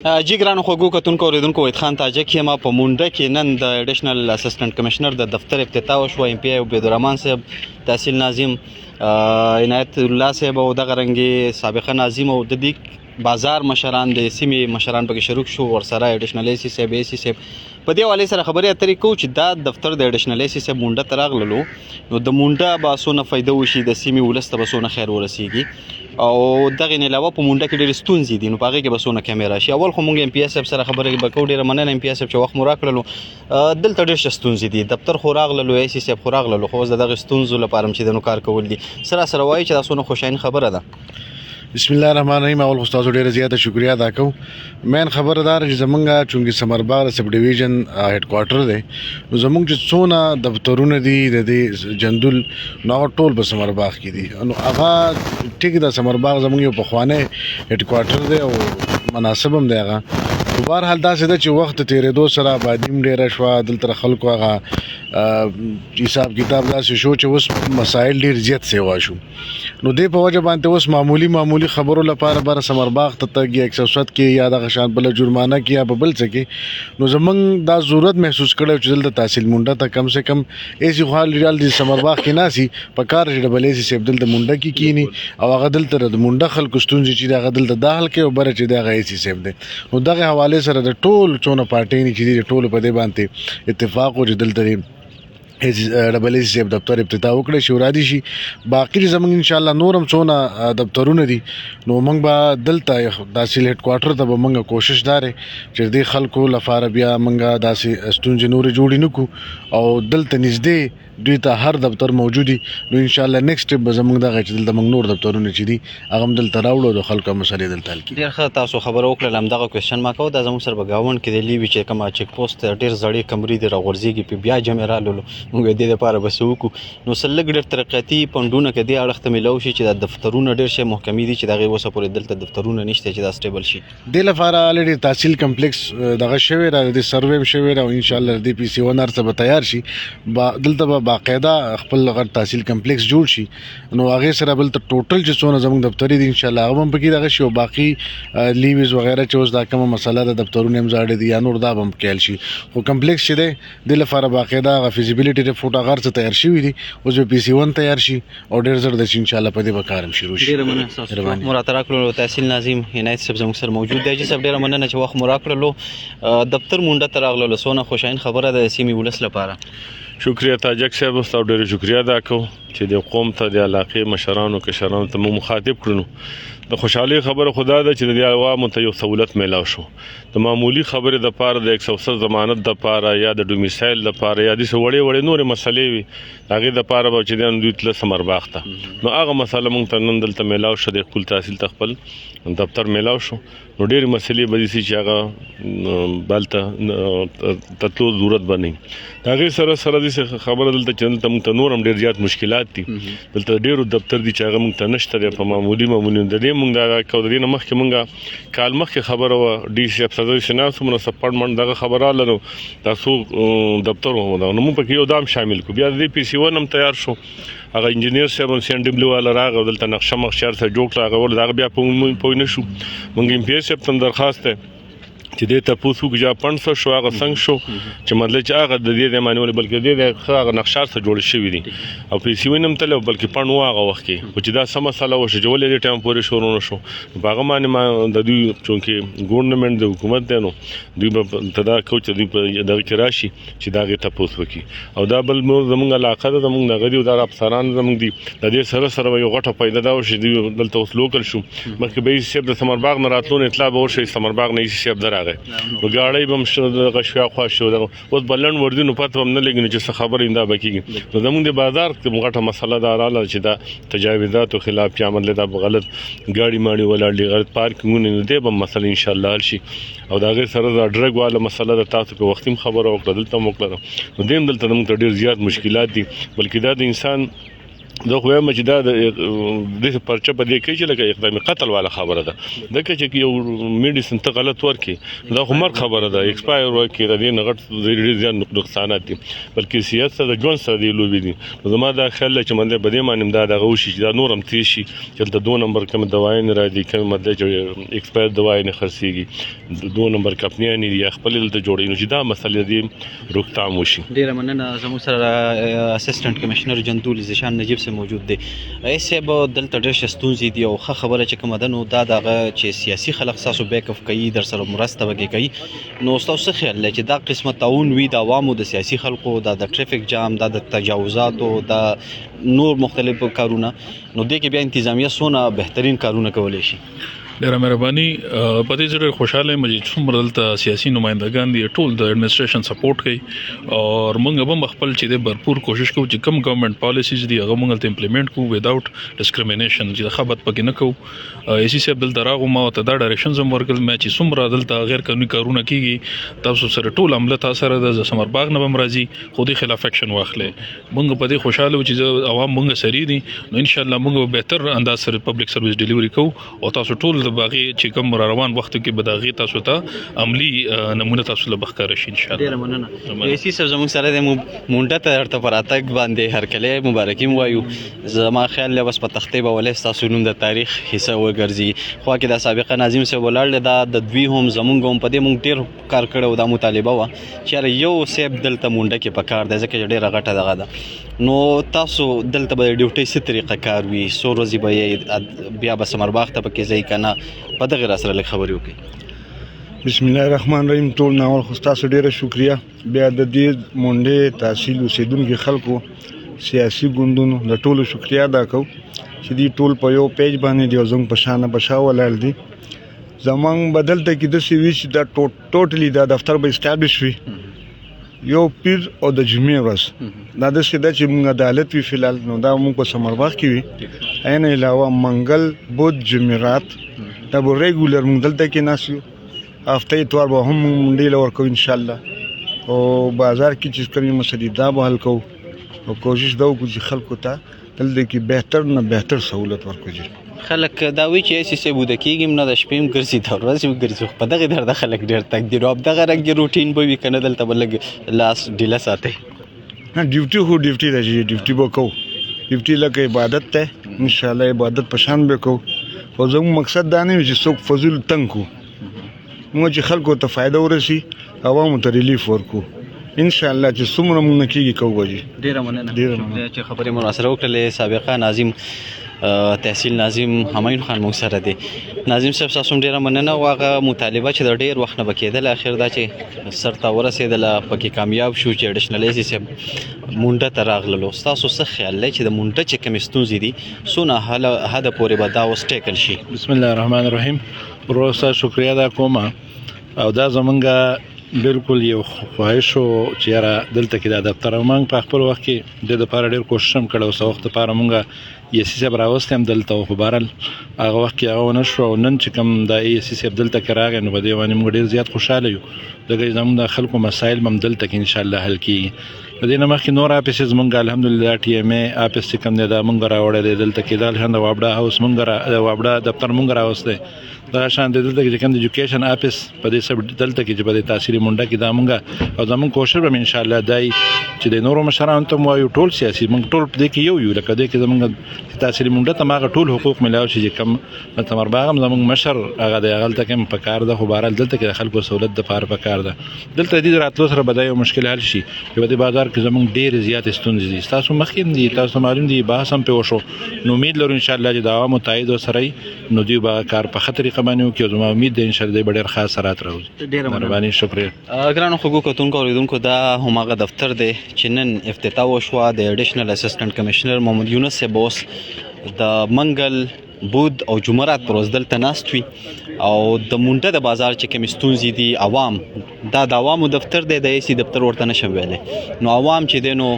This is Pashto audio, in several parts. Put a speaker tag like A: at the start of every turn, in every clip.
A: جی ګرانو خوږو کتونکو اوریدونکو وحید خان تاجک یم په مونډه کې نن د اډیشنل اسسټنټ کمشنر د دفتر افتتاح وشوه. ایم پی آی عبیدالرحمن صاحب، تحصیل ناظم عنایت الله صاحب او دغه رنګې سابقه ناظم او د دې بازار مشران د سیمې مشران پکې شریک شو، ورسره اډیشنل ای سی صاحب په دې حوالې سره خبرې اترې کوو چې دا دفتر د اډیشنل ای سی صاحب مونډه ته راغللو نو د مونډه به څونه فایده وشي، د سیمې ولس ته به څونه خیر ورسیږي او دغه نه علاوه په مونډه کې ډېرې ستونزې دي، نو په هغې کې به څونه کمې راشي. اول خو موږ ایم پی آی صاحب سره خبرې به کوو. ډېره مننه ایم پی آی صاحب چې وخت مو راکړلو. دلته ډېر ښه ستونزې دي، دفتر خو راغللو، ای سی صاحب خو راغللو، خو اوس د دغې ستونزو لپاره هم چې د نو کار کول دي. سره وایي چې دا څونه خوشاین خبره ده.
B: بسم الله الرحمن الرحیم. اول خو تاسو ډیره زیاته شکریا ادا کوم. مین خبردار چې زمونږه چونګې سمرباغ سب ډیویژن هډ کوارټر دی، نو زمونږ چې څونه دفترونه دي د دې جندول نو ټول په سمرباغ کې دي. نو هغه ټیک د سمرباغ زمونږ یو پخوانی هډ کوارټر دی او مناسب هم دی هغه. په بهر حال داسې ده چې وخت تېرېدو سره آبادي هم ډېره شوه، دلته خلکو هغه حساب کتاب داسې شو چې اوس مسایل ډېر زیات سیوا شو. نو دې په وجه باندې اوس معمولی خبرو لپاره بر سمرباغ ته تګ یا 107 کې یا دغه شان بل جرمانه کې یا په بل څه کې، نو زمونږ دا ضرورت محسوس کړی چې دلته تحصیل مونډه ته کم سے کم ایسي خال ریال د سمرباغ کې ناسي په کار چې ډبل ایسي سیب دلته مونډه کې کینی او هغه دلته د مونډه خلکو ستونزې چې دغه دلته داخل کې او بر چې دغه ایسي سیب دی. نو دغه حواله سره د ټول څونه پارټي نه چې ټول په دې باندې اتفاق او چې دلته ډبل ای سی دفتر افتتاح وکړي شي ورادي شي. باقي زمونږ ان شاء الله نورم څونه دفترونه دي، نو موږ به دلته تحصیل هډ کوارټر ته به موږ کوشش دارې چې دې خلکو لپاره بیا موږ داسې ستونزې نورې جوړې نه کړو او دلته نږدې دوی ته هر دفتر موجودي. نو ان شاء الله نیکسټ سټیپ به زموږ دغه چې دلته موږ نور دفترونه چې دي هغه هم دلته راوړو د خلکو مسلې دلته حل کړي.
A: ډېر ښه تاسو خبره وکړل. همدغه کوېسچن ما کوو، دا زموږ سره په ګاونډ کې د لیوي چې کومه چیک پوسټ ډېر زړې کمرې دي راغورځېږي، پې بیا جمع رالولو موږ د دې دپاره به څه وکړو. نو څه لږ ډېر ترقیاتي فنډونه که دې اړخ ته میلاو شي چې دا دفترونه ډېر شی محکمې دي چې د هغې اوسه پورې دلته دفترونه نشته چې دا سټیبل شي.
B: دې لپاره الریډي تحصیل کمپلیکس دغه شوی را د سروې هم شوی را او ان شاء الله د پی سی 1 څه به تیار شي. دلته به باقاعده خپل غټ تحصیل کمپلیکس جوړ شي. نو هغې سره بل ته ټوټل چې څونه زموږ دفترې دي ان شاء الله هغه هم پکې دغه شي او باقي لیویز وغیره چې اوس دا کومه مسله ده دفترونه هم زاړه دي یا نور دا به هم کیل شي. خو کمپلیکس چې دی دې لپاره باقاعده هغه فیزیبیلیټي رپورټ هغه څه تیار شوي دي، اوس به پی سی 1 تیار شي او ډېر زر د ان شاء الله په دې به کار هم شروع شي.
A: ډېره مننه ستاسو وخت مو راته راکړلو. تحصیل ناظم عنایت صاحب زموږ سره موجود دی. جی صاحب ډېره مننه چې وخت مو راکړلو. دفتر مونډه ته راغللو، څونه خوشاین خبره ده د سیمې ولس لپاره.
C: شکریہ تاجک صاحب، تاسو ډېر شکریہ ادا کوم چې د قوم ته د علاقې مشرانو کشرانو ته مو مخاطب کړو. د خوشحالي خبره خدا ده چې د عوامو ته یو سہولت میلاو شو. د معمولی خبرې د پاره د 107 ضمانت د پاره یا د ډومیسایل د پاره یا د وړې نورې مسلې وي هغې د پاره به چې دوی تله سمرباغ ته، نو هغه مسله موږ ته نن دلته میلاو شو، د خپل تحصیل ته خپل دفتر میلاو شو. نو ډېرې مسلې به دي چې هغه بلته تتلو ضرورت به نه وي. د هغې سره داسې خبره دلته چې دلته موږ ته نور هم ډېر زیات مشکلات دي. دلته ډېرو دفتر دي چې هغه موږ ته نشته دی په معمولي د دې موږ دا کوو. د دې نه مخکې موږ کال مخکې خبره وه ډي سی اف صدر شناس منصف پړمنډ دغه خبره راغله، دا څو دفتر و نو موږ پکې یو دام شامل کړو. بیا د دې پی سی 1 هم تیار شو، هغه انجینیر صاحب هم سی ان ډبلیو والا راغی دلته نقشه مخشار سره جوړ کړه، هغه ول هغه بیا پوه نه شو. موږ ایم پی آی صاحب ته درخواست دی چې دې تپوس وکړو چې هغه پنډ څه شو، هغه څنګه شو چې مطلب چې هغه د دې معنی ولې بلکې دې هغه نقشار سره جوړ شوي دي او پیسې وینم تل بلکې پنډ و هغه وخت کې خو چې دا سم مسله و چې ولې دې ټایم پورې شروع نه شو. په هغه باندې ما د دوی چونکې ګورنمنت د حکومت دی نو دوی به تدا کو چې دوی په دغه کې راشي چې دا غي تپوس وکړي. او دا بل زمونږ علاقه ده، زمونږ دغه دي او دا افسران زمونږ دي، د دې سره یو غټه پیدا دا وشي دوی دلته اوس لوکل شو. مخکې به یې صاحب د سمرباغ نه راتلو اطلاع به ورشي سمرباغ نه یې صاحب درغه ګاړی به هم شو دغه شاوخوا شو اوس به لنډ ورځي نو پته هم نه لګي چې څه خبرې دا به کېږي. نو زمونږ د بازار کې غټه مسله دا راغله چې دا تجاوزاتو خلاف عمل دا غلط ګاډي ماړي ولاړ دي، غلط پارکینګونه نه دی به مسله ان شاء الله حل شي. او دا غیر سره دا ډرګ والا مسله د تاسو په وخت هم خبره وکړه دلته مو کړه. نو دیم دلته موږ ډېر زیات مشکلات دي، بلکې دا د انسان دا خو وایم چې دا د پرچه په دې کې چې لکه اقدامي قتل والا خبره ده. ځکه چې یو میډیسن ته غلط ورکړي دا خو مرګ خبره ده، ایکسپایر ورکړي د دې نه غټ ډېر زیات نقصانات دي، بلکې سیاست سره د ژوند سره دی لوبې دي. نو زما دا خیال چې مطلب په دې باندې دا دغه وشي چې دا نور هم تېز شي چې دلته 2 نمبر کوم دوايي نه راځي، کوم مطلب چې ایکسپایر دوايي نه خرڅېږي. دو نمبر کمپنیانې دي یا خپل دلته جوړوي نو چې دا مسله دې روکتام وشي.
A: ډیره مننه. زموږ سره اسسټنټ کمشنر جنتول زیشان نجیب سے موجود دی. ایسه به دلته ډېر ستونزې دي او ښه خبره چې کومه ده نو دا دغه چې سیاسي خلک ستاسو بیک اف کوي در سره مرسته وکړي کوي نو ستاسو څه خیال دی چې دا قسمه تعاون وي د عوامو د سیاسي خلکو د ټریفیک جام د تجاوزاتو د نور مختلف کارونه نو دې کې بیا انتظامیه څونه بهترین کارونه کولی شي؟
D: ډیره مهرباني. په دې ځای خوشاله یم چې څومره دلته سیاسي نمائندګان دي ټول د اډمنسټریشن سپورټ کوي او موږ به خپل چې د भरपूर کوشش کوو چې کم ګورنمنت پالیسیز دي هغه موږ ته امپلیمنٹ کوو وداوت ډیسکریمینیشن چې خبرت پکې نه کوو. ایسی سیب دلته راغو ما ته دا ډایریکشن زم ورکل مې چې څومره دلته غیر قانوني کارونه کیږي تاسو سره ټول عمله تاسو سره د سمرباغ نه بم راځي خو دې خلاف اکشن واخلې. موږ په دې خوشاله و چې عوام موږ سره دي نو ان شاء الله موږ به بهتر انداز سره پبلک سرویس ډیلیوري کوو او تاسو ټول باغی چې کوم روان وخت کې بداغي تاسو ته عملی نمونه تاسو له بخکار شي ان شاء الله.
A: ډیره مننه. ایسی سب زموږ سره د مونډه ته ارته پراتک باندې هر کله مبارکي وایو. زما خیال له بس په تختې به ولې تاسو نوم د تاریخ حصہ وګرځي خو کې د سابقه ناظم سے ولاړ دا د دوی هم زمونږ هم په دې مونږ ډیر کار کړو د مطالبه و چې یو سیب دلته مونډه کې پکار دی ځکه ډیره غټه دغه ده نو تاسو دلته به ډیوټي څه طریقه کار وي څو ورځې به بیا به سمرباغ ته پکې ځئ که نه په دغه سره لږ خبرې وکړي.
E: بسم الله الرحمن الرحیم. ټول ناول خو تاسو ډیره شکریا. بیا د دې مونډې تحصیل اوسیدونکو خلکو سیاسي ګوندونو د ټولو شکریا ادا کوو چې دوی ټول په یو پیج باندې دی او زموږ په شانه بشا ولاړ دي. زمونږ بدلته کې داسې وي چې دا ټوټلی دا دفتر به اسټابلیش وي یو پیر او د جمعې ورځ دا داسې ده چې موږ عدالت وي فلحال نو دا موږ په سمرباغ کې وي عین علاوه منګل بود جمعرات دا به ریګولر موږ دلته کې ناست یو هفته اتوار به هم منډې له ورکوو انشاءالله او بازار کې چې کومې مسلې دا به حل کوو او کوشش دا وکړو چې خلکو ته دلته کې بهتر نه بهتر سهولت ورکړو.
A: خلک دا وایي چې ایسی سیب وده کېږي نه د شپې هم ګرځي د ورځې هم ګرځي خو په دغې درده خلک ډېر تګ دي نو همدغه رنګ روټین به وي که نه دلته به لږ لاس ډیله ساتئ؟
E: نه ډیوټي خو ډیوټي ده چې ډیوټي به کوو. ډیوټي لکه عبادت دی انشاءالله عبادت په شان به کوو خو زموږ مقصد دا نه وي چې څوک فضول تنګ کړو. موږ چې خلکو ته فایده ورسي عوامو ته ریلیف ورکړو انشاءالله چې څومره موږ نه کېږي کوو به.
A: ډېره مننه چې خبرې مو راسره وکړلې. سابقه ناظم تحصیل ناظم همایون خان موږ سره دی. ناظم صاحب تاسو هم ډېره مننه او هغه مطالبه چې د ډېر وخت نه به کېدله اخر دا چې سرته ورسېدله پکې کامیاب شو چې اډیشنل ایسي صاحب مونډه ته راغللو. ستاسو څه خیال دی چې د مونډه چې کومې ستونزې دي څونه حده پورې به دا اوس ټیکل شي؟
F: بسم الله الرحمن الرحیم. ورسته شکریا ادا کوم او دا زمونږ بالکل یو خواهش و چې یاره دلته کې د دفتر موږ په خپل وخت کې د لپاره ډېر کوشش هم کړی اوس وخت لپاره موږ ایسي صاحب راوستی هم دلته خو بهرحال هغه وخت کې هغه ونه شو او نن چې کوم د ایسي صاحب دلته کې راغی نو په دې باندې موږ ډېر زیات خوشحاله یو ځکه زموږ د خلکو مسایل هم دلته کې انشاءالله حل کېږي. د دې نه مخکې نور آفیسز موږ الحمدلله ټي ایم ای آفیس چې کوم دی دا موږ راوړی دی دلته کې دا الحمد وابډا هاوس موږ د وابډا دفتر موږ راوستی دا شان دلته کې کوم د ایجوکیشن آفیس په دې سب دلته کې چې په تحصیلي مونډه کې دا موږ او زموږ کوشش به ان شاء الله دای چې د نورو مشرانو ته وایو ټول سیاسي موږ ټول دې کې یو لکه دې کې زموږ تحصیلي مونډه ته ماغه ټول حقوق ملاو شي چې کم تمرباغ زموږ مشر هغه د غلطه کوم په کار ده خو بهرحال دلته کې خلکو سہولت د پاره په کار ده دلته دې راتلو سره بدایو مشکل حل شي په دې بازار کې زموږ ډېر زیات ستونزې دي تاسو مخکې دي تاسو معلوم دي بحث هم په وشو نو امید لرو ان شاء الله چې دا عوامو تایید سره نو دوی به کار په خطرې قبانیو کې زموږ امید ده ان شاء الله ډېر خاص سرات راوځي.
A: ډېر
F: مهرباني شکریہ.
A: ګرانو خوږو کتونکو اوریدونکو دا هماغه دفتر دی چې نن افتتاح وشوه د اډیشنل اسسټنټ کمشنر محمد یونس صاحب اوس د منګل بود او جمعرات پر ورځ دلته ناست وي او د مونډه د بازار چې کوم ستونزې دي عوام دا د عوامو دفتر دی د ایسي دفتر ورته نشم ویلی نو عوام چې دی نو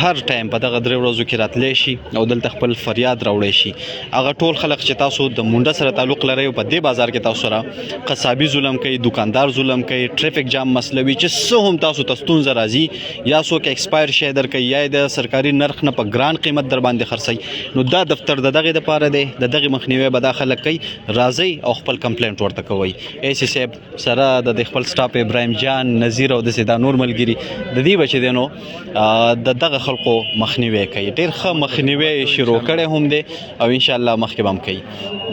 A: هر ټایم په دغه درې ورځو کې راتلی شي او دلته خپل فریاد راوړی شي هغه ټول خلک چې تاسو د مونډه سره تعلق لرئ په دې بازار کې تاسو سره قصابي ظلم کوي دکاندار ظلم کوي ټریفیک جام مسله وي چې څه هم تاسو ته ستونزه راځي یا څوک ایکسپایر شی درکوي یا د سرکاري نرخ نه په ګران قیمت در باندې خرڅوي نو دا دفتر د دغې دپاره دی دی د دغه مخنیوي به دا خلک کوي راځئ او خپل کمپلینټ ورته کوئ ای سی صاحب سره د خپل سټاف ابراهیم جان نذیر او داسې دا نور ملګري د دې به چې دی نو د دغه خلکو مخنیوي کوي ډېر ښه مخنیوي شروع کړی هم دی او انشاءالله مخکې به هم کوي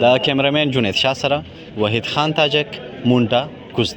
A: د کیمرامین جنید شاه سره وحید خان تاجک مونټا کوزد